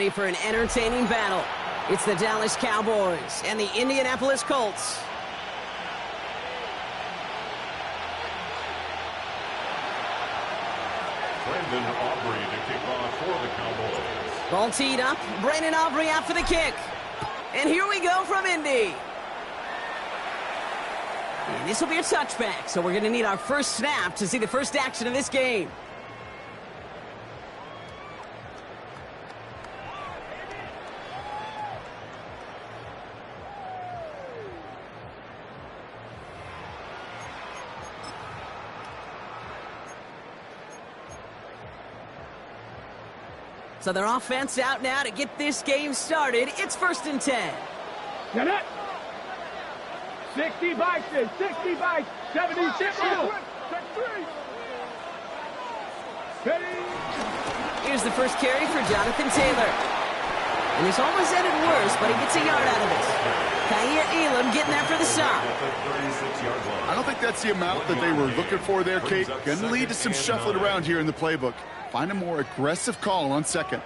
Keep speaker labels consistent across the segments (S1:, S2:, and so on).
S1: ready for an entertaining battle. It's the Dallas Cowboys and the Indianapolis Colts.
S2: Brandon Aubrey to kick off for the Cowboys.
S1: Ball teed up. Brandon Aubrey out for the kick. And here we go from Indy. And this will be a touchback, so we're going to need our first snap to see the first action of this game. So their offense out now to get this game started. It's 1st and 10.
S3: Get it. 60 bikes, 60 bikes, 76.
S1: Here's the first carry for Jonathan Taylor. And this almost ended worse, but he gets a yard out of this. Kaiir Elam getting there for the stop.
S4: I don't think that's the amount that they were looking for there, Kate. Going to lead to some shuffling around here in the playbook. Find a more aggressive call on second.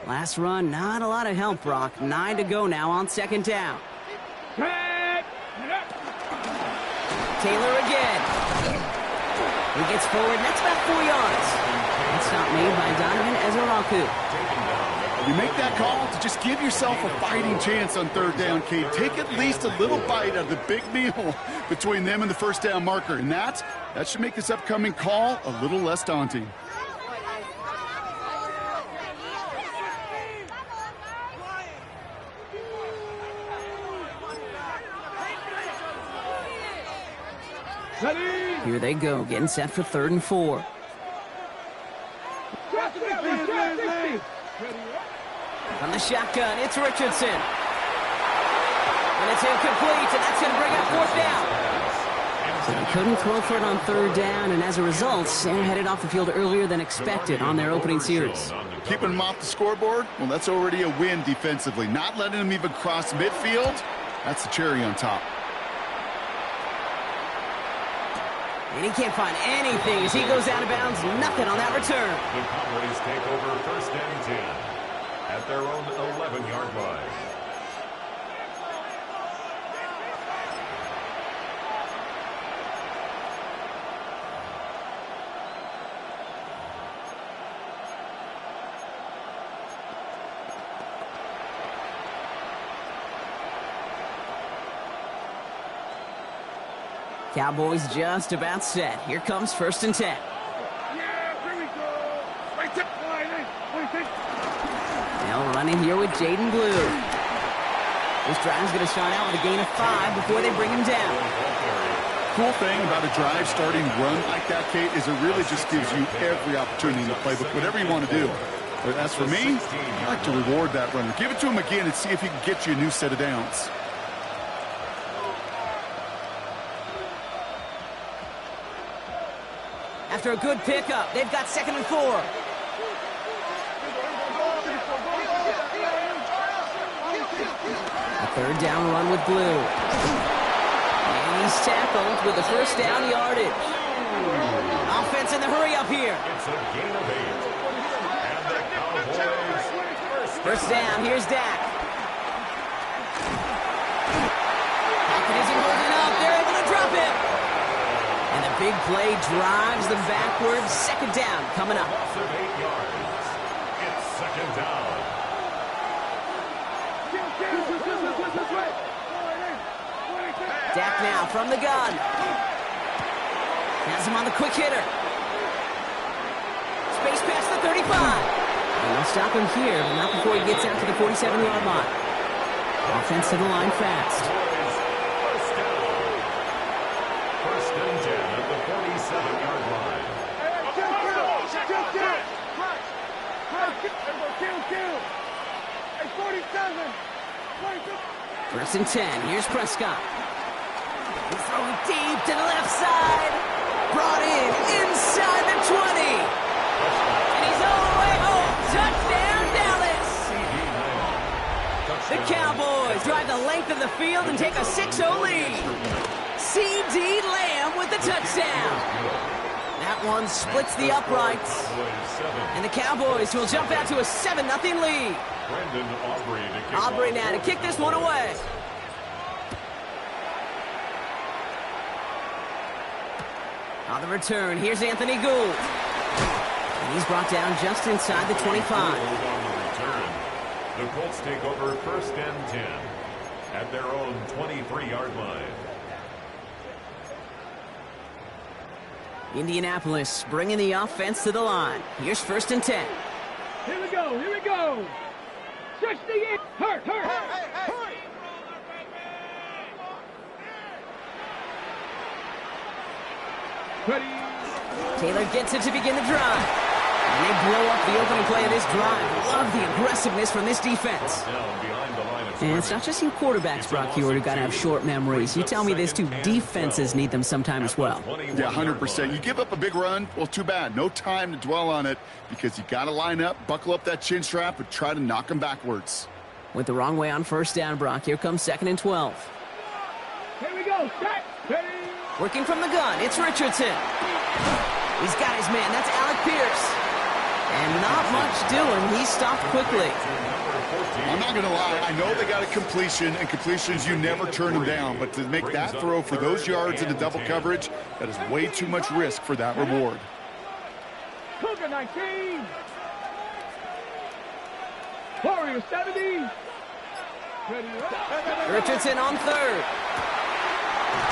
S1: Last run, not a lot of help, Brock. 9 to go now on 2nd down. Taylor again. He gets forward, and that's about 4 yards. That's not made by Donovan Ezeraku.
S4: You make that call to just give yourself a fighting chance on 3rd down, Kate. Take at least a little bite out of the big meal between them and the 1st down marker. And that should make this upcoming call a little less daunting.
S1: Here they go, getting set for 3rd and 4. On the shotgun, it's Richardson. And it's incomplete, and that's going to bring up 4th down. So they couldn't throw for it on 3rd down, and as a result, they're headed off the field earlier than expected on their opening series.
S4: Keeping them off the scoreboard, well, that's already a win defensively. Not letting them even cross midfield, that's the cherry on top.
S1: And he can't find anything as he goes out of bounds. Nothing on that return.
S2: The Cowboys take over 1st and 10 at their own 11-yard line.
S1: Cowboys just about set. Here comes 1st and 10. Now running here with Jaden Blue. This drive's going to start out with a gain of 5 before they bring him down.
S4: Cool thing about a drive starting run like that, Kate, is it really just gives you every opportunity in the playbook, whatever you want to do. But as for me, I like to reward that runner. Give it to him again and see if he can get you a new set of downs.
S1: After a good pickup, they've got 2nd and 4. A 3rd down run with Blue. And he's tackled with the 1st down yardage. Offense in the hurry up here.
S2: It's a gain of 8. And the Cowboys
S1: 1st down, here's Dak. Hackett isn't holding up. They're able to drop him. And the big play drives them backwards. 2nd down coming up.
S2: loss of 8 yards. It's 2nd down.
S1: Dak now from the gun. Has him on the quick hitter. Space past the 35. And they'll stop him here, but not before he gets out to the 47-yard line. Offense to the line fast.
S2: 1st and 10 at the 47-yard line.
S1: 1st and 10. Here's Prescott. He's throwing deep to the left side. Brought in inside the 20. And he's all the way home. Touchdown, Dallas. The Cowboys drive the length of the field and take a 6-0 lead. C.D. Lamb with the touchdown. That one splits the uprights. And the Cowboys will jump out to a 7-0 lead. Aubrey now to kick this one away. On the return, here's Anthony Gould. And he's brought down just inside the 25.
S2: The Colts take over 1st and 10 at their own 23-yard line.
S1: Indianapolis bringing the offense to the line. Here's 1st and 10.
S3: Here we go, here we go. 68, hurt. Ready.
S1: Taylor gets it to begin the drive. And they blow up the opening play of this drive. Love the aggressiveness from this defense. And it's not just you quarterbacks, Brock Hewitt, who got to have short memories. You tell me these two defenses need them sometime as well.
S4: Yeah, 100%. You give up a big run, well, too bad. No time to dwell on it because you got to line up, buckle up that chin strap, and try to knock them backwards.
S1: Went the wrong way on 1st down, Brock. Here comes 2nd and 12.
S3: Here we go, set, ready.
S1: Working from the gun, it's Richardson. He's got his man, that's Alec Pierce. And not much doing, he stopped quickly.
S4: I'm not going to lie, I know they got a completion, and completions, you never turn them down. But to make that throw for those yards into double coverage, that is way too much risk for that reward.
S3: Cougar 19. Warrior 70. Ready.
S1: Richardson on 3rd.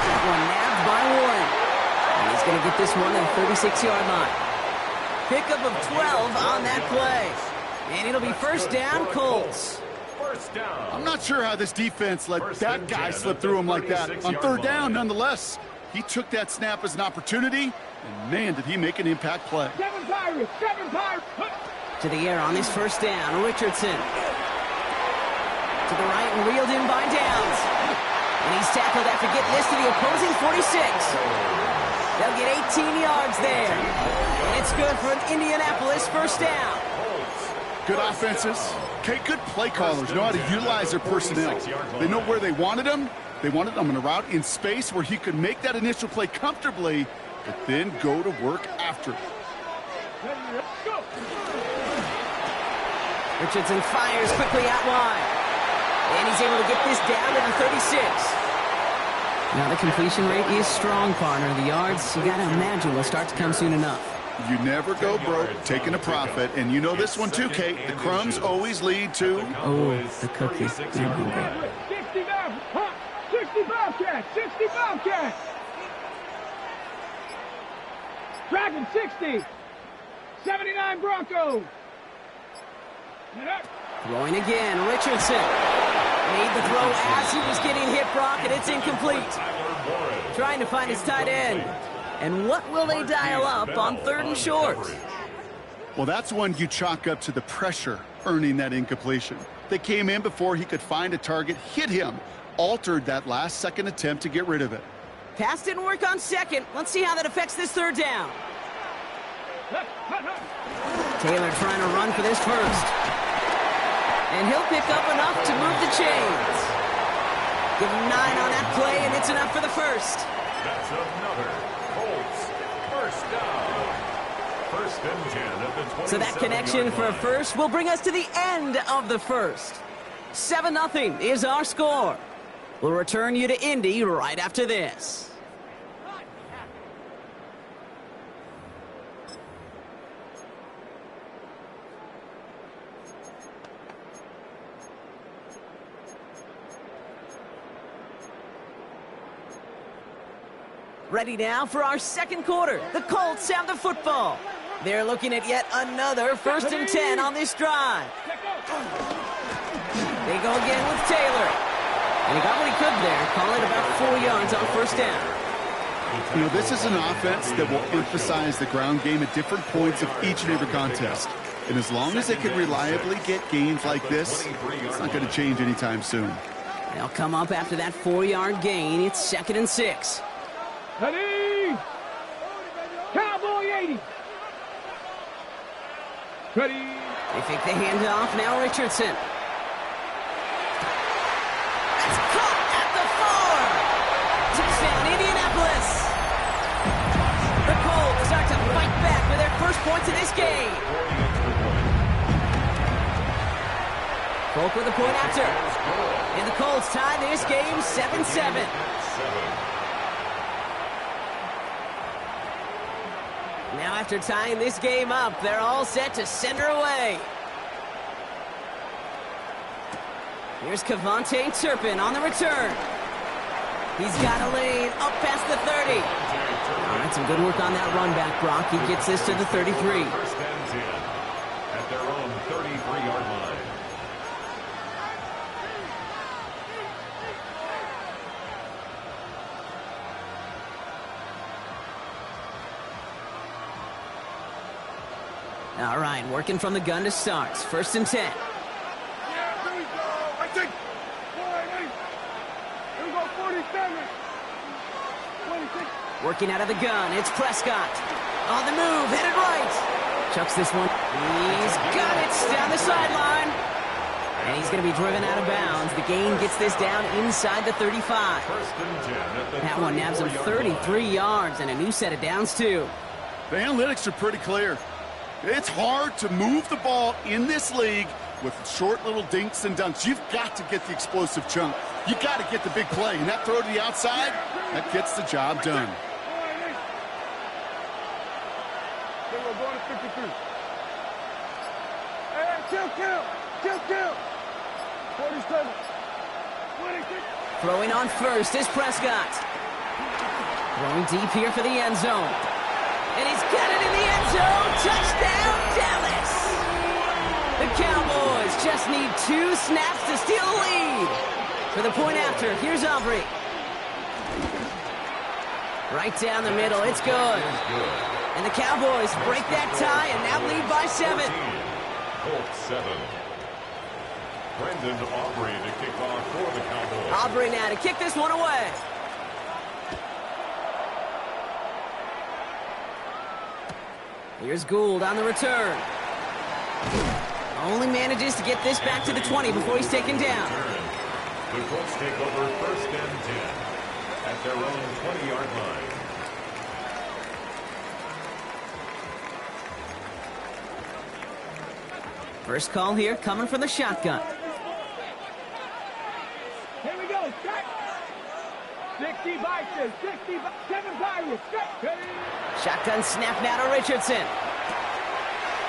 S1: That one nabbed by Warren. And he's going to get this one at the 36-yard line. Pickup of 12 on that play. And it'll be 1st down, Colts.
S4: I'm not sure how this defense let that guy slip through him like that. On 3rd down, nonetheless, he took that snap as an opportunity, and man, did he make an impact play.
S3: 7 Pirates, 7 Pirates.
S1: To the air on this 1st down, Richardson. To the right and reeled in by Downs. And he's tackled after getting this to the opposing 46. They'll get 18 yards there. And it's good for an Indianapolis 1st down.
S4: Good offenses. Okay, good play callers know how to utilize their personnel. They know where they wanted them. They wanted them in a route in space where he could make that initial play comfortably, but then go to work after.
S1: Richardson fires quickly out wide. And he's able to get this down to the 36. Now the completion rate is strong, partner. The yards, you got to imagine, will start to come soon enough.
S4: You never go broke taking a profit, and you know this one too, Kate. The crumbs always lead to...
S1: Oh, the cookie.
S3: 60 Bobcats, 60 Bobcats. Dragon 60. 79 Broncos.
S1: Throwing again, Richardson. Made the throw as he was getting hit, Brock, and it's incomplete. Trying to find his tight end. And what will they dial up on 3rd and short?
S4: Well, that's one you chalk up to the pressure earning that incompletion. They came in before he could find a target, hit him, altered that last-second attempt to get rid of it.
S1: Pass didn't work on 2nd. Let's see how that affects this 3rd down. Taylor trying to run for this 1st. And he'll pick up enough to move the chains. Give him 9 on that play, and it's enough for the 1st.
S2: That's another Colts 1st down. 1st and 10 at the 27.
S1: So that connection for a 1st will bring us to the end of the 1st. 7-0 is our score. We'll return you to Indy right after this. Ready now for our 2nd quarter. The Colts have the football. They're looking at yet another 1st and 10 on this drive. They go again with Taylor. And he got what he could there. Call it about 4 yards on 1st down.
S4: You know, this is an offense that will emphasize the ground game at different points of each and every contest. And as long as they can reliably get gains like this, it's not going to change anytime soon.
S1: They'll come up after that 4-yard gain. It's 2nd and 6.
S3: Ready. Cowboy 80. Ready.
S1: They fake the handoff. Now Richardson. That's caught at the 4. Touchdown, Indianapolis. The Colts start to fight points in this game. Folk with a point after. And the Colts tie this game 7-7. Now after tying this game up, they're all set to send her away. Here's Kevontae Turpin on the return. He's got a lane up past the 30. All right, some good work on that run back, Brock. He gets this to the 33.
S2: First and 10 at their own 33-yard line.
S1: All right, working from the gun to start. First and 10. Working out of the gun, it's Prescott. On the move, headed right. Chucks this one. He's got it down the sideline. And he's going to be driven out of bounds. The gain gets this down inside the 35.
S2: First and 10 at the
S1: That one nabs him 33 yards and a new set of downs, too.
S4: The analytics are pretty clear. It's hard to move the ball in this league with short little dinks and dunks. You've got to get the explosive chunk. You got to get the big play. And that throw to the outside, that gets the job done.
S3: We're going to 53. Hey, chill. 47. 26.
S1: Throwing on first is Prescott. Throwing deep here for the end zone. And he's got it in the end zone. Touchdown, Dallas. The Cowboys just need 2 snaps to steal the lead. For the point after, here's Aubrey. Right down the middle, it's good. And the Cowboys break that tie and now lead by 7.
S2: Colts 7. Brendan Aubrey to kick off for the Cowboys.
S1: Aubrey now to kick this one away. Here's Gould on the return. Only manages to get this back to the 20 before he's taken down.
S2: The Colts take over first and 10 at their own 20-yard line.
S1: First call here coming from the shotgun.
S3: Here we go. Strike. 60 biceps. 7 biceps.
S1: Shotgun snap now to Richardson.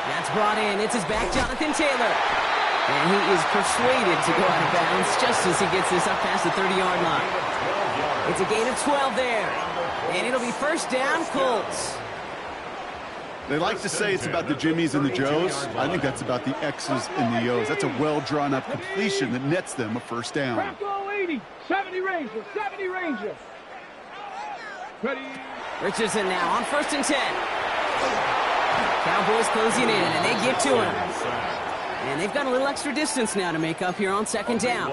S1: That's brought in. It's his back, Jonathan Taylor. And he is persuaded to go out of bounds just as he gets this up past the 30-yard line. It's a gain of 12 there. And it'll be first down, Colts.
S4: They like to say it's about the Jimmies and the Joes. I think that's about the X's and the O's. That's a well-drawn-up completion that nets them a first down.
S3: Bronco 80. 70 Rangers. 70 Rangers. Ready.
S1: Richardson now on first and 10. Cowboys closing in, and they get to him. And they've got a little extra distance now to make up here on second down.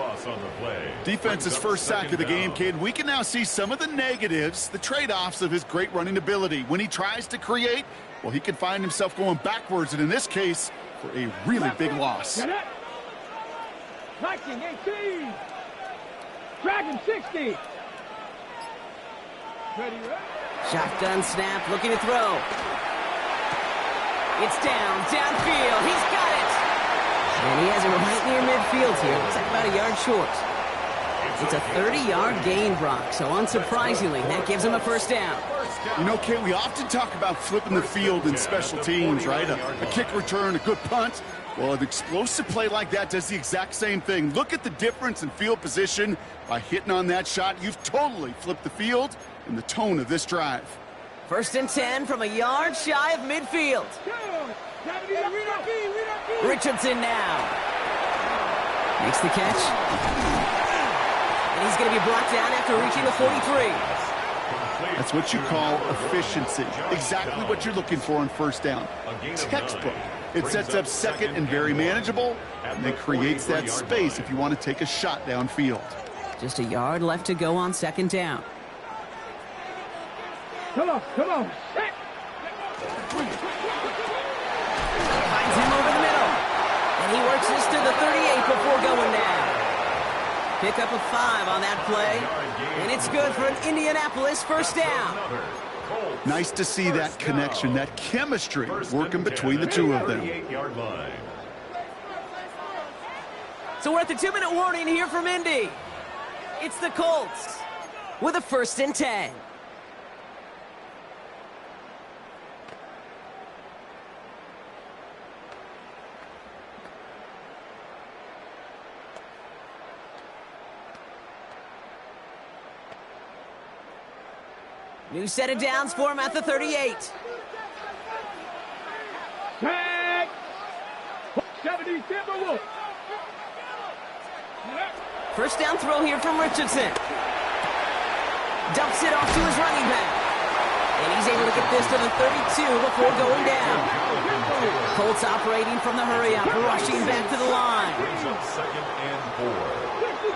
S4: Defense's first sack of the game, kid. We can now see some of the negatives, the trade-offs of his great running ability. When he tries to create, well, he can find himself going backwards, and in this case, for a really big loss.
S3: Viking 18. Dragon 60. Ready.
S1: Shotgun snap, looking to throw. It's downfield. He's got it. And he has it right near midfield here. It's like about a yard short. It's a 30-yard gain, Brock. So unsurprisingly, that gives him a first down.
S4: You know, Kate, we often talk about flipping the field in special teams, right? A kick return, a good punt. Well, an explosive play like that does the exact same thing. Look at the difference in field position. By hitting on that shot, you've totally flipped the field and the tone of this drive.
S1: First and 10 from a yard shy of midfield. Richardson now. Makes the catch. And he's going to be brought down after reaching the 43.
S4: That's what you call efficiency. Exactly what you're looking for on first down. Textbook. It sets up second and very manageable, and it creates that space if you want to take a shot downfield.
S1: Just a yard left to go on second down.
S3: Come on.
S1: Finds him over the middle. And he works this to the 38 before going down. Pick up a 5 on that play. And it's good for an Indianapolis first down.
S4: Nice to see that connection, that chemistry working between the two of them.
S1: So we're at the 2-minute warning here from Indy. It's the Colts with a 1st and 10. New set of downs for him at the 38.
S3: Tag! 70 Timberwolves.
S1: First down throw here from Richardson. Dumps it off to his running back. And he's able to get this to the 32 before going down. Colts operating from the hurry-up, rushing back to the line.
S2: Brings up 2nd and 4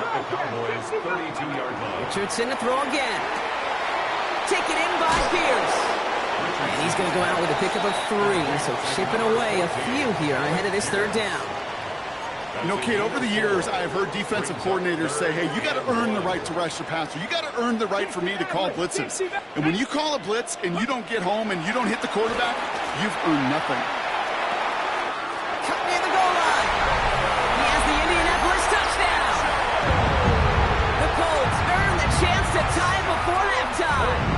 S2: at the Cowboys' 32-yard line.
S1: Richardson to throw again. Taken in by Pierce. And he's going to go out with a pickup of 3, so chipping away a few here ahead of this 3rd down.
S4: You know, Kate, over the years, I've heard defensive coordinators say, hey, you got to earn the right to rush the passer. You got to earn the right for me to call blitzes. And when you call a blitz and you don't get home and you don't hit the quarterback, you've earned nothing.
S1: Cut near the goal line. He has the Indianapolis touchdown. The Colts earn the chance to tie before halftime.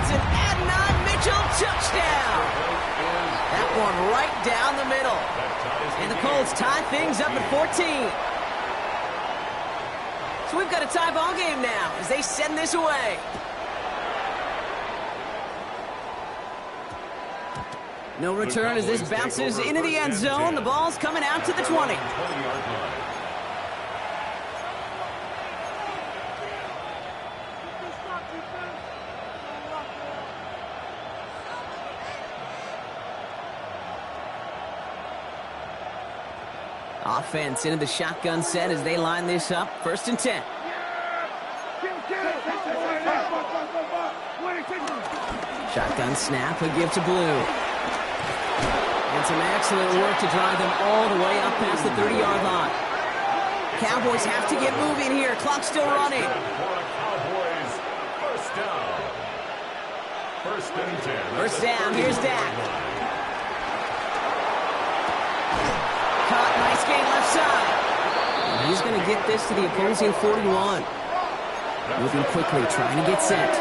S1: It's an Adnan Mitchell touchdown. That one right down the middle. And the Colts tie things up at 14. So we've got a tie ball game now as they send this away. No return as this bounces into the end zone. The ball's coming out to the 20. Offense into the shotgun set as they line this up. 1st and 10. Shotgun snap, a give to Blue. And some excellent work to drive them all the way up past the 30-yard line. Cowboys have to get moving here. Clock's still running.
S2: Cowboys, 1st down. 1st and 10.
S1: 1st down, here's Dak. Caught, nice gain left side. And he's going to get this to the opposing 41. Moving quickly, trying to get set.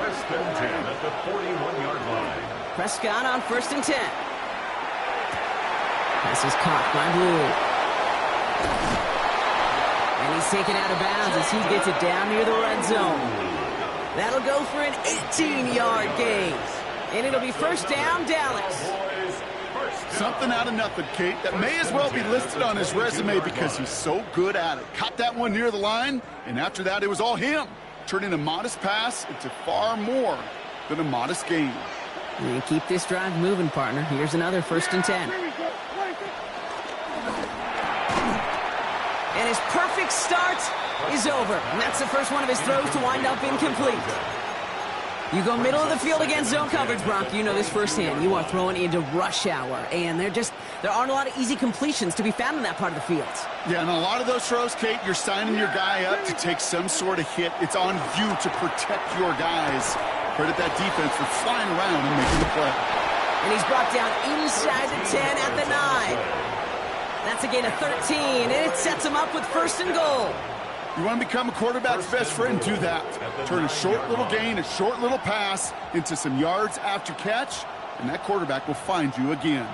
S2: 1st and 10 at the 41-yard line.
S1: Prescott on 1st and 10. Pass is caught by Blue. And he's taken out of bounds as he gets it down near the red zone. That'll go for an 18-yard gain. And it'll be 1st down, Dallas.
S4: Something out of nothing, Kate, that may as well be listed on his resume because he's so good at it. Caught that one near the line, and after that, it was all him, turning a modest pass into far more than a modest gain.
S1: And keep this drive moving, partner. Here's another 1st and 10. And his perfect start is over. And that's the first one of his throws to wind up incomplete. You go middle of the field against zone coverage, Brock. You know this firsthand. You are throwing into rush hour, and there aren't a lot of easy completions to be found in that part of the field.
S4: Yeah, and a lot of those throws, Kate, you're signing your guy up to take some sort of hit. It's on you to protect your guys. Credit that defense for flying around and making the play.
S1: And he's brought down inside the 10 at the 9. That's a gain of 13, and it sets him up with 1st and goal.
S4: You want to become a quarterback's best friend, do that. Turn a short little gain, a short little pass into some yards after catch, and that quarterback will find you again.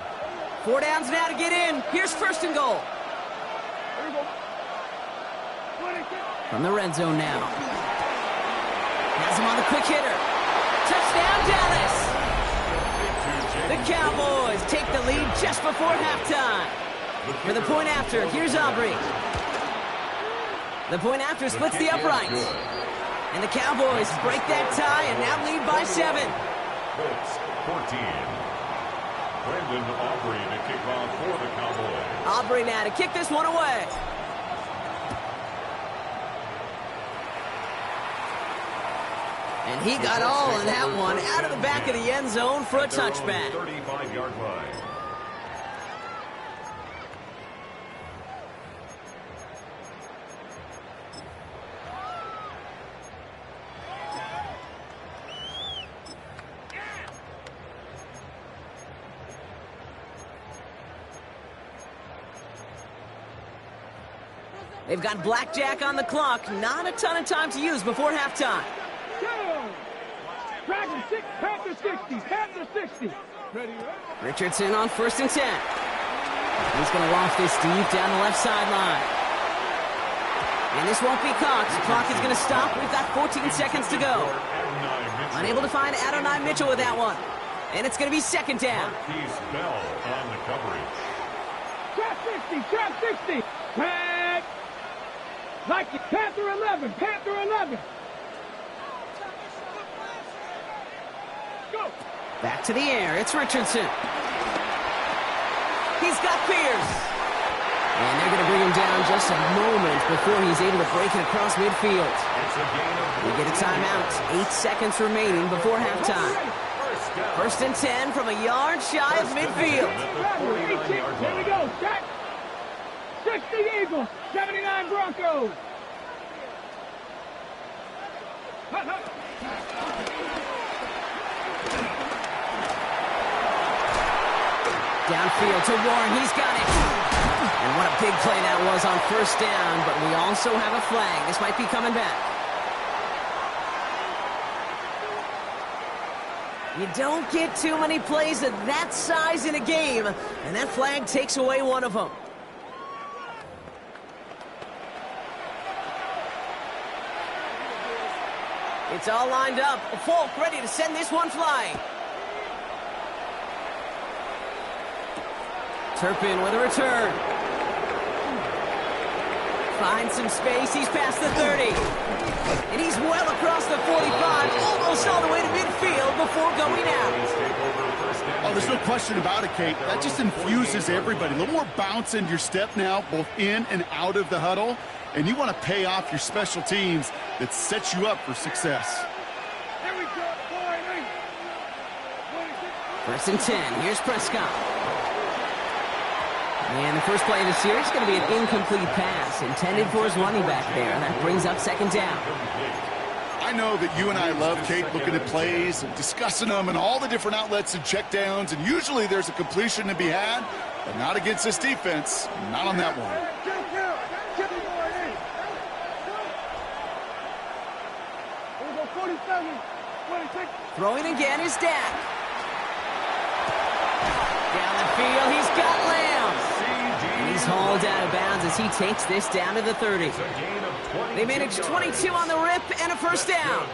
S1: 4 downs now to get in. Here's 1st and goal. From the red zone now. Has him on the quick hitter. Touchdown, Dallas! The Cowboys take the lead just before halftime. For the point after, here's Aubrey. The point after splits the uprights. And the Cowboys break that tie and now lead by 7.
S2: Colts 14. Brandon Aubrey to kick off for the Cowboys.
S1: Aubrey now to kick this one away. And he got all in that one out of the back of the end zone for a touchback.
S2: 35-yard line.
S1: They've got blackjack on the clock. Not a ton of time to use before halftime.
S3: Go! Dragon 6, Panther 60, Panther 60. Ready?
S1: Richardson on 1st and 10. He's going to loft this deep down the left sideline. And this won't be caught. The clock is going to stop. We've got 14 seconds to go. Unable to find Adonai Mitchell with that one. And it's going to be 2nd down.
S2: Marquise Bell on the coverage.
S3: Trap 60, trap 60. Tag. Like it. Panther 11, Panther 11. Go.
S1: Back to the air. It's Richardson. He's got Pierce. And they're going to bring him down just a moment before he's able to break it across midfield. We get a timeout. 8 seconds remaining before halftime. 1st and 10 from a yard shy of midfield.
S3: Here we go. Check. 60 Eagles, 79 Broncos.
S1: Downfield to Warren. He's got it. And what a big play that was on 1st down, but we also have a flag. This might be coming back. You don't get too many plays of that size in a game, and that flag takes away one of them. It's all lined up. Folk ready to send this one flying. Turpin with a return. Finds some space. He's past the 30. And he's well across the 45, almost all the way to midfield before going out.
S4: Oh, there's no question about it, Kate. That just infuses everybody. A little more bounce in your step now, both in and out of the huddle. And you want to pay off your special teams that sets you up for success.
S3: Here we go.
S1: 1st and 10. Here's Prescott. And the first play of the series is going to be an incomplete pass intended for his running back there. And that brings up 2nd down.
S4: I know that you and I love, Kate, looking at plays and discussing them and all the different outlets and checkdowns. And usually there's a completion to be had, but not against this defense. Not on that one.
S1: Throwing again is Dak. Down the field, he's got Lamb. And he's hauled out of bounds as he takes this down to the 30. They managed 22 on the rip and a 1st down.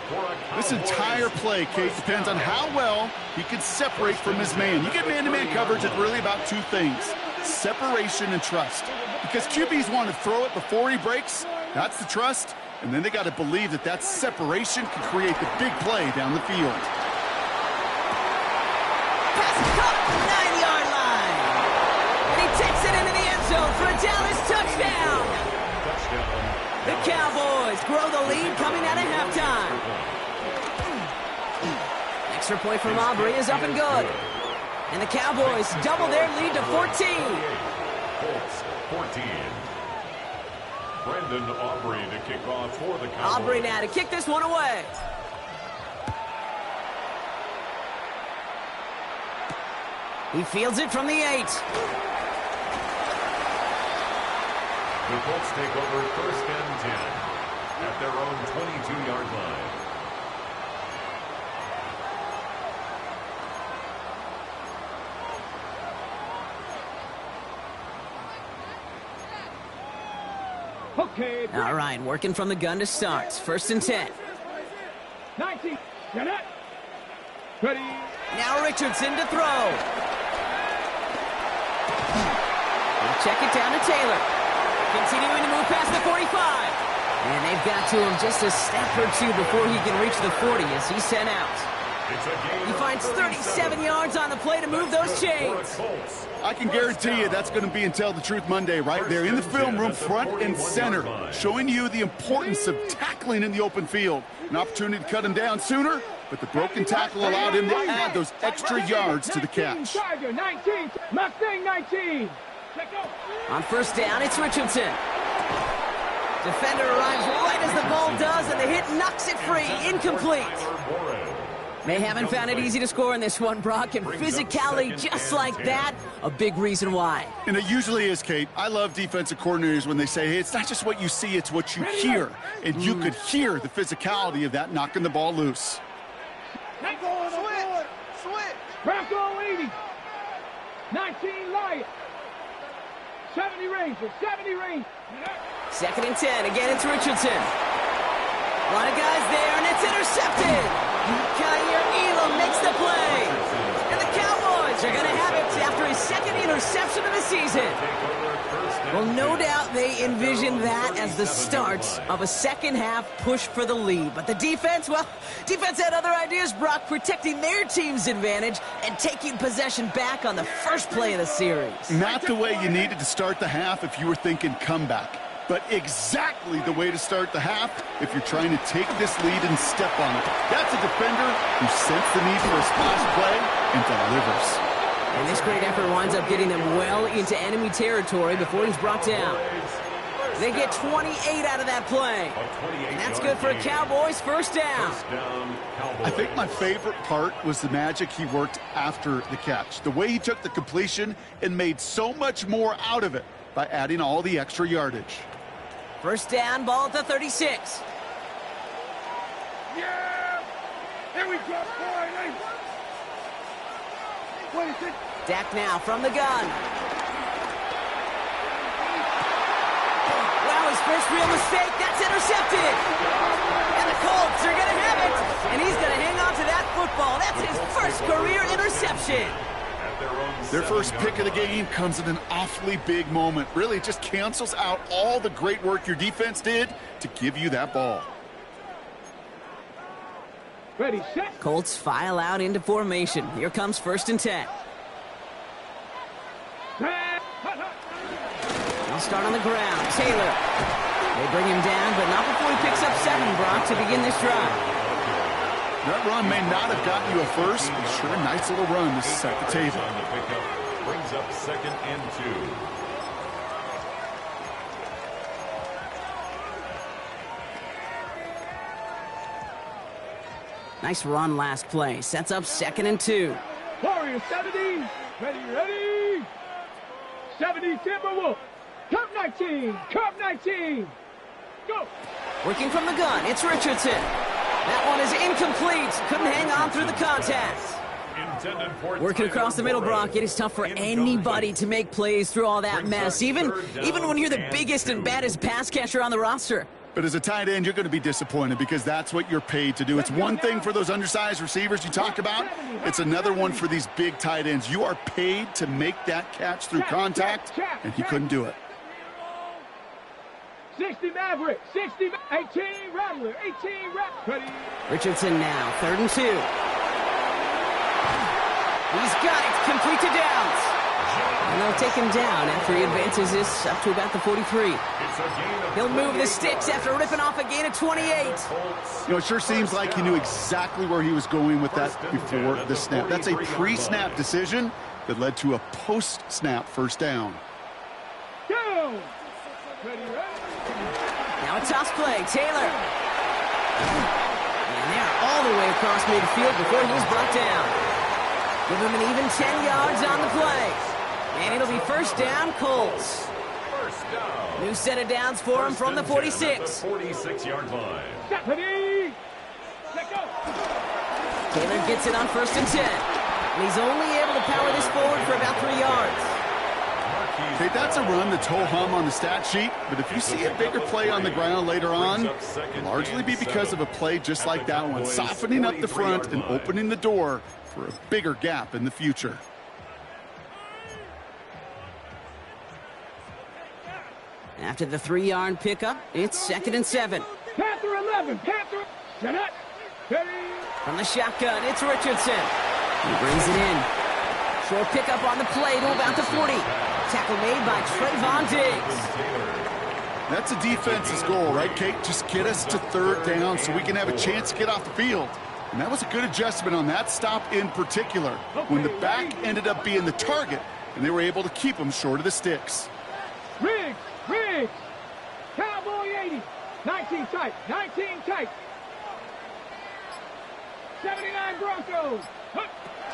S4: This entire play, Kate, depends on how well he can separate from his man. You get man-to-man coverage, it's really about 2 things: separation and trust. Because QBs want to throw it before he breaks. That's the trust. And then they got to believe that that separation can create the big play down the field.
S1: Pass caught, 9-yard line. And he takes it into the end zone for a Dallas touchdown. The Cowboys grow the lead coming out of halftime. Extra point from Aubrey is up and good. And the Cowboys double their lead to 14.
S2: Colts 14. Brendan Aubrey to kick off for the Cowboys.
S1: Aubrey now to kick this one away. He fields it from the 8.
S2: The Colts take over 1st and 10 at their own 22-yard line.
S3: Okay.
S1: All right, working from the gun to start. 1st and 10.
S3: 19. Get it. Ready.
S1: Now Richardson to throw. We'll check it down to Taylor. Continuing to move past the 45. And they've got to him just a step or 2 before he can reach the 40 as he's sent out. He finds 37 yards on the play to move those chains.
S4: I can guarantee you that's going to be in Tell the Truth Monday right there in the film room, front and center, showing you the importance of tackling in the open field. An opportunity to cut him down sooner, but the broken tackle allowed him to add those extra yards to the catch.
S3: 19. Mustang 19.
S1: On 1st down, it's Richardson. Defender arrives right as the ball does, and the hit knocks it free. Incomplete. They haven't found it easy to score in this one, Brock, and physicality just like that, a big reason why.
S4: And it usually is, Kate. I love defensive coordinators when they say, hey, it's not just what you see, it's what you hear. And you could hear the physicality of that knocking the ball loose.
S3: Switch. Bronco 80. 19 Lions. 70 Rangers. 70 Rangers.
S1: 2nd and 10. Again, it's Richardson. A lot of guys there, and it's intercepted. Kyer Elam makes the play. And the Cowboys are going to have it after his 2nd interception of the season. Well, no doubt they envisioned that as the start of a second-half push for the lead. But the defense, well, defense had other ideas, Brock, protecting their team's advantage and taking possession back on the first play of the series.
S4: Not the way you needed to start the half if you were thinking comeback, but exactly the way to start the half if you're trying to take this lead and step on it. That's a defender who sensed the need for a splash play and delivers.
S1: And this great effort winds up getting them well into enemy territory before he's brought down. They get 28 out of that play. And that's good for a Cowboys first down.
S4: I think my favorite part was the magic he worked after the catch. The way he took the completion and made so much more out of it by adding all the extra yardage.
S1: First down, ball at the 36.
S3: Yeah! Here we go, boy!
S1: Dak now from the gun. Wow, his first real mistake. That's intercepted. And the Colts are going to have it. And he's going to hang on to that football. That's his first career interception.
S4: Their first pick of the game comes at an awfully big moment. Really just cancels out all the great work your defense did to give you that ball.
S3: Ready, set.
S1: Colts file out into formation. Here comes 1st and 10. They'll start on the ground. Taylor. They bring him down, but not before he picks up 7, Brock, to begin this drive.
S4: That run may not have gotten you a first, but sure a nice little run to set the table.
S2: On the pickup, brings up 2nd and 2.
S1: Nice run last play. Sets up 2nd and 2.
S3: Warriors 70. Ready. 70 Timberwolf. Cup 19. Cup 19. Go.
S1: Working from the gun, it's Richardson. That one is incomplete. Couldn't hang on through the contact. Working across the middle, Brock. It is tough for anybody to make plays through all that mess, even when you're the biggest and baddest pass catcher on the roster.
S4: But as a tight end, you're going to be disappointed because that's what you're paid to do. It's one thing for those undersized receivers you talk about. It's another one for these big tight ends. You are paid to make that catch through contact, and he couldn't do it.
S3: 60 Maverick, 18 Rattler, 18 Rattler.
S1: Richardson now, 3rd and 2. He's got it, complete to Downs. And they'll take him down after he advances this up to about the 43. He'll move the sticks after ripping off a gain of 28.
S4: You know, it sure seems like he knew exactly where he was going with that before the snap. That's a pre-snap decision that led to a post-snap first down.
S3: Go!
S1: Now a toss play, Taylor. And they're all the way across midfield before he was brought down. Give him an even 10 yards on the play. And it'll be first down, Colts. New set of downs for him from the 46.
S2: 46-yard line.
S3: Stephanie! Let go!
S1: Taylor gets it on 1st and 10. And he's only able to power this forward for about 3 yards.
S4: Hey, that's a run that's ho-hum on the stat sheet, but if you see a bigger play on the ground later on, it'll largely be because of a play just like that one, softening up the front and opening the door for a bigger gap in the future.
S1: After the 3-yard pickup, it's 2nd and 7.
S3: Panther 11, Panther, shut up.
S1: From the shotgun, it's Richardson. He brings it in. Short pickup on the play to about the 40. Tackle made by Trayvon Diggs.
S4: That's a defense's goal, right, Kate? Just get us to 3rd down so we can have a chance to get off the field. And that was a good adjustment on that stop in particular, when the back ended up being the target, and they were able to keep him short of the sticks.
S3: Riggs! Cowboy 80. 19 tight. 19 tight. 79 Broncos.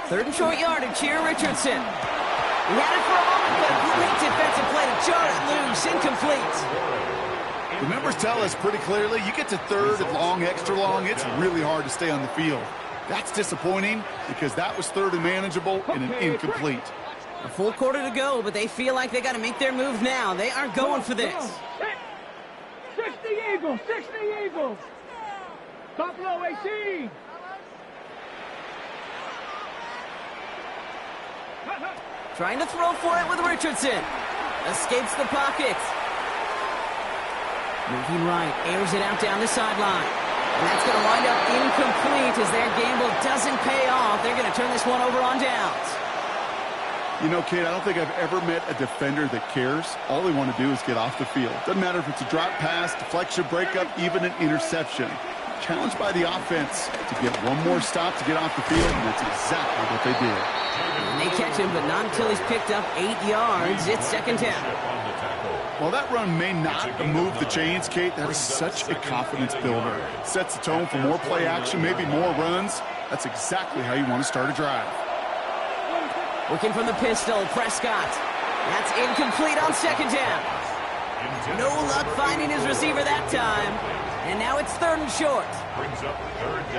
S1: Third and short yardage here, Richardson. He had it for a moment, but a great defensive play to jar it loose. Incomplete.
S4: The numbers tell us pretty clearly, you get to third and long, extra long, it's really hard to stay on the field. That's disappointing because that was third and manageable and an incomplete.
S1: A full quarter to go, but they feel like they got to make their move now. They are going for this.
S3: 60 Eagles, 60 Eagles. Buffalo 18.
S1: Trying to throw for it with Richardson. Escapes the pocket. Moving right, airs it out down the sideline. And that's going to wind up incomplete as their gamble doesn't pay off. They're going to turn this one over on downs.
S4: You know, Kate, I don't think I've ever met a defender that cares. All they want to do is get off the field. Doesn't matter if it's a drop pass, deflection, breakup, even an interception. Challenged by the offense to get one more stop to get off the field, and that's exactly what they did.
S1: And they catch him, but not until he's picked up 8 yards. It's second down.
S4: While that run may not move the chains, Kate, that is such a confidence builder. Sets the tone for more play action, maybe more runs. That's exactly how you want to start a drive.
S1: Working from the pistol, Prescott. That's incomplete on second down. No luck finding his receiver that time. And now it's third and short.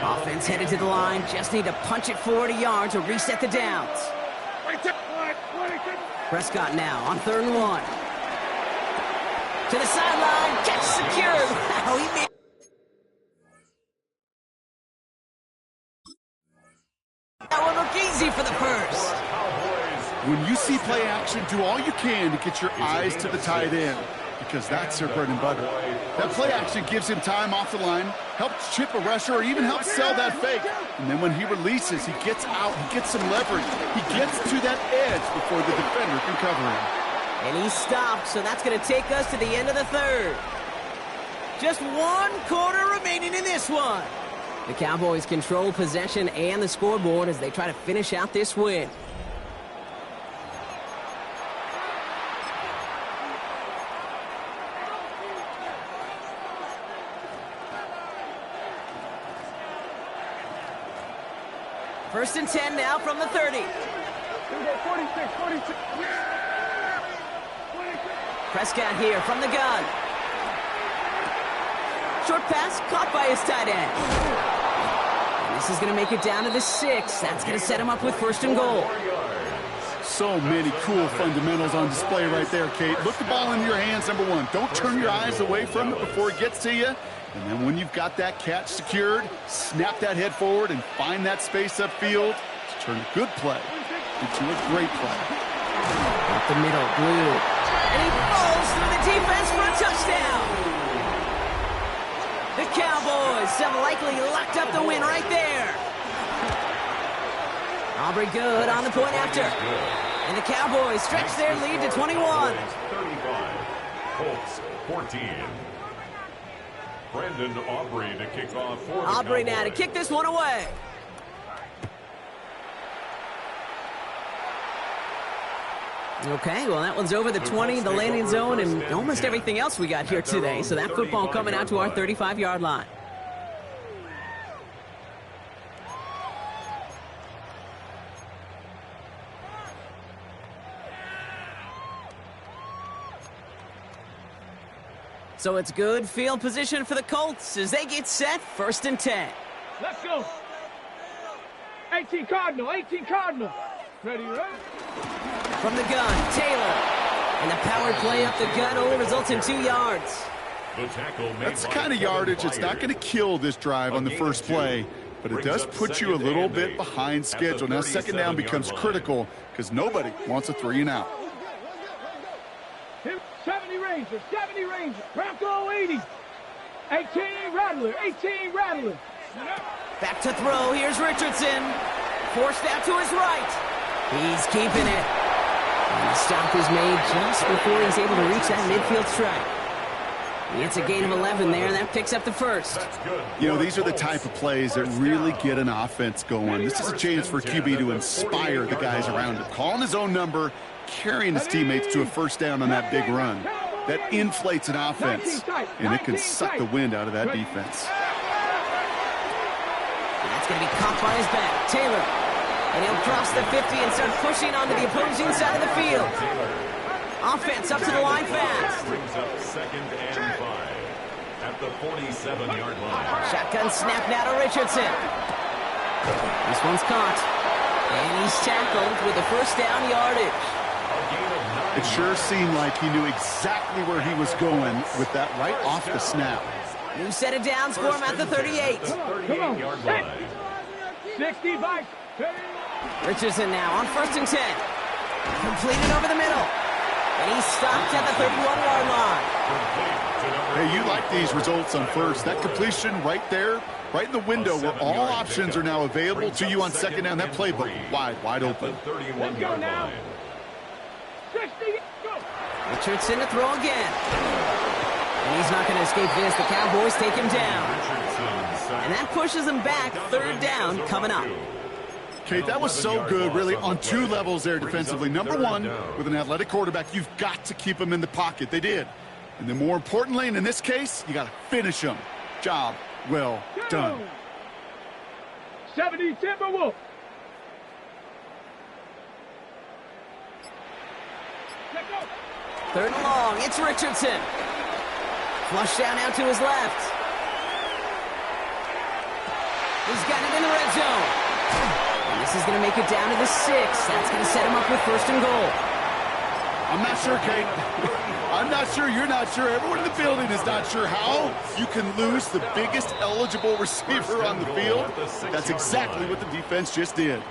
S1: Offense headed to the line. Just need to punch it forward a yard to reset the downs. Prescott now on third and 1. To the sideline. Catch secured. Wow, he made that one look easy for the first.
S4: When you see play action, do all you can to get your eyes to the tight end, because that's their bread and butter. That play action gives him time off the line, helps chip a rusher, or even helps sell that fake. And then when he releases, he gets out, he gets some leverage. He gets to that edge before the defender can cover him.
S1: And he stopped, so that's going to take us to the end of the third. Just 1 quarter remaining in this one. The Cowboys control possession and the scoreboard as they try to finish out this win. First and 10 now from the 30.
S3: 46.
S1: Prescott here from the gun. Short pass caught by his tight end. And this is going to make it down to the 6. That's going to set him up with first and goal.
S4: So many cool fundamentals on display right there, Kate. Look the ball in your hands, number 1. Don't turn your eyes away from it before it gets to you. And then when you've got that catch secured, snap that head forward and find that space upfield to turn a good play into a great play.
S1: Up the middle, Blue. And he falls through the defense for a touchdown. The Cowboys have likely locked up the win right there. Aubrey good on the point after. And the Cowboys stretch their lead to 21.
S2: 35. Colts 14. Brendan Aubrey to kick off for the
S1: Aubrey now to
S2: Cowboys.
S1: kick this one away. Okay, well, that one's over the 20, the landing zone, and almost everything else we got here today. So that football coming out to our 35-yard line. So it's good field position for the Colts as they get set, first and 10.
S3: Let's go. 18 Cardinal. Ready, right?
S1: From the gun, Taylor. And the power play up the gut only results in 2 yards.
S4: That's the kind of yardage that's not going to kill this drive on the first play, but it does put you a little bit behind schedule. Now second down becomes critical because nobody wants a 3 and out.
S3: 70 Rangers. Bronco 80. 18 Rattler.
S1: Back to throw. Here's Richardson. Forced out to his right. He's keeping it. And the stop is made just before he's able to reach that midfield strike. It's a gain of 11 there. That picks up the first.
S4: You know, these are the type of plays that really get an offense going. This is a chance for QB to inspire the guys around him. Calling his own number, carrying his teammates to a first down on that big run. That inflates an offense, and it can suck the wind out of that defense.
S1: That's It's going to be caught by his back. Taylor. And he'll cross the 50 and start pushing onto the opposing side of the field. Offense up to the line fast.
S2: Brings up 2nd and 5 at the 47-yard line.
S1: Shotgun snap now to Richardson. This one's caught. And he's tackled with the first down yardage.
S4: It sure seemed like he knew exactly where he was going with that right off the snap.
S1: New set of downs for him at the 38.
S2: 38-yard line.
S3: 65.
S1: Richardson now on 1st and 10. Completed over the middle. And he's stopped at the 31-yard line.
S4: Hey, you like these results on first. That completion right there, right in the window where all options are now available to you on 2nd down. That playbook wide open.
S2: 31-yard line.
S3: 60. Go.
S1: Richardson to throw again. And he's not going to escape this. The Cowboys take him down. And that pushes him back. 3rd down coming up.
S4: Kate, that was so good, really, on 2 levels there defensively. Number 1, with an athletic quarterback, you've got to keep him in the pocket. They did. And then more importantly, and in this case, you got to finish him. Job well done.
S3: 70 Timberwolves. Let's go.
S1: 3rd and long. It's Richardson. Flush down out to his left. He's got it in the red zone. And this is going to make it down to the 6. That's going to set him up with 1st and goal.
S4: I'm not sure, Kate. I'm not sure. You're not sure. Everyone in the building is not sure how you can lose the biggest eligible receiver on the field. That's exactly what the defense just did.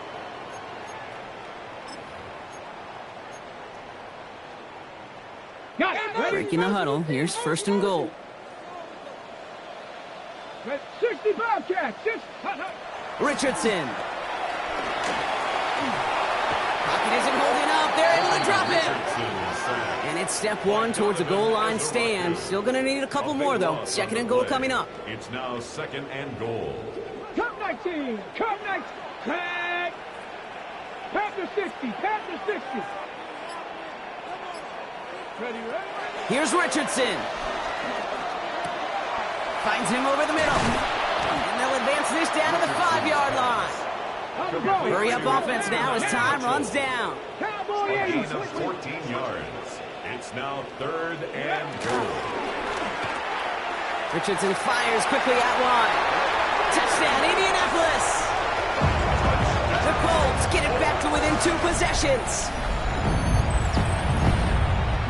S1: Breaking the huddle. Here's 1st and goal.
S3: 65 catch.
S1: Richardson. Pocket isn't holding up. They're able to drop him. And it's step 1 towards a goal line stand. Still going to need a couple more, though. 2nd and goal coming up.
S2: It's now 2nd and goal.
S3: Come 19. Come 19. Tag. Panther 60. Panther 60. Ready.
S1: Here's Richardson. Finds him over the middle. And they'll advance this down to the 5-yard line. Hurry up offense now as time runs down.
S3: Cowboy 80.
S2: Gain of 14 yards. It's now 3rd and goal.
S1: Richardson fires quickly out wide. Touchdown, Indianapolis. The Colts get it back to within 2 possessions.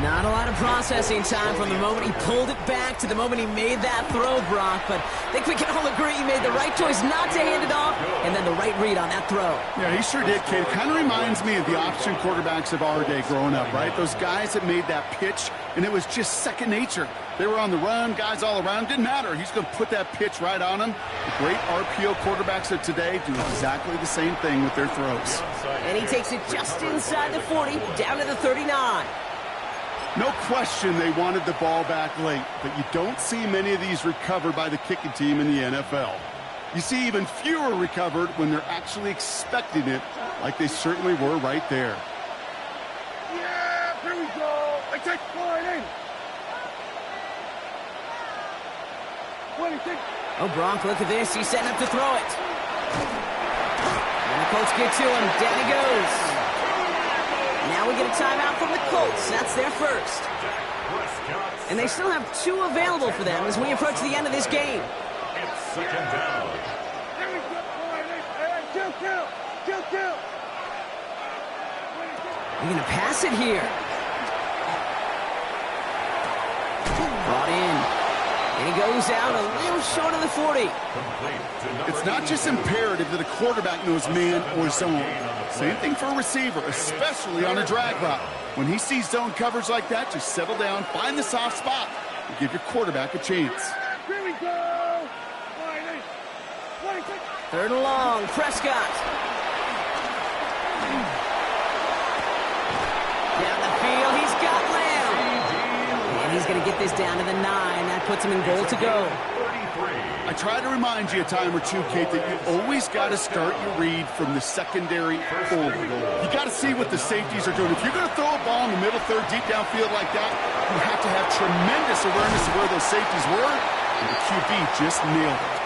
S1: Not a lot of processing time from the moment he pulled it back to the moment he made that throw, Brock. But I think we can all agree he made the right choice not to hand it off, and then the right read on that throw.
S4: Yeah, he sure did, Kate. It kind of reminds me of the option quarterbacks of our day growing up, right? Those guys that made that pitch, and it was just second nature. They were on the run, guys all around. Didn't matter. He's going to put that pitch right on him. The great RPO quarterbacks of today do exactly the same thing with their throws.
S1: And he takes it just inside the 40, down to the 39.
S4: No question they wanted the ball back late, but you don't see many of these recovered by the kicking team in the NFL. You see even fewer recovered when they're actually expecting it, like they certainly were right there.
S3: Yeah, here we go. I take 40. 26.
S1: Oh, Brock, look at this. He's setting up to throw it. And the Colts get to him. Down he goes. Now we get a timeout from the Colts. That's their first. And they still have 2 available for them as we approach the end of this game.
S2: It's 2nd down.
S1: They're going to pass it here. Brought in. And he goes out a little short of the 40.
S4: It's not just imperative that a quarterback knows man or zone. Same thing for a receiver, especially on a drag route. When he sees zone coverage like that, just settle down, find the soft spot, and give your quarterback a chance.
S3: Here we go.
S1: 3rd and long, Prescott. Down the field, he's got Lamb. And he's going to get this down to the 9. That puts him in goal to go.
S4: I try to remind you a time or two, Kate, that you always got to start your read from the secondary forward. You got to see what the safeties are doing. If you're going to throw a ball in the middle third, deep downfield like that, you have to have tremendous awareness of where those safeties were, and the QB just nailed it.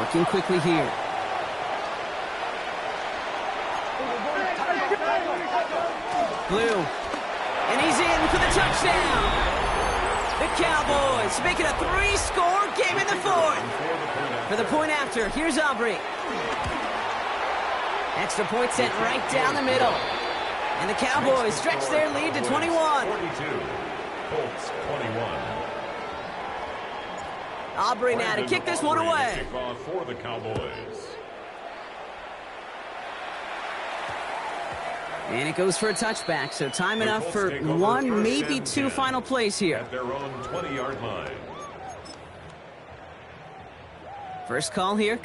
S1: More Working quickly here. Blue. And he's in for the touchdown. The Cowboys make it a 3-score game in the fourth. For the point after, here's Aubrey. Extra point sent right down the middle. And the Cowboys stretch their lead to 21.
S2: 42. Colts 21.
S1: Aubrey now to kick this one away.
S2: Kickoff for the Cowboys.
S1: And it goes for a touchback, so time enough for one, maybe two final plays here.
S2: At their own 20-yard line.
S1: First call here.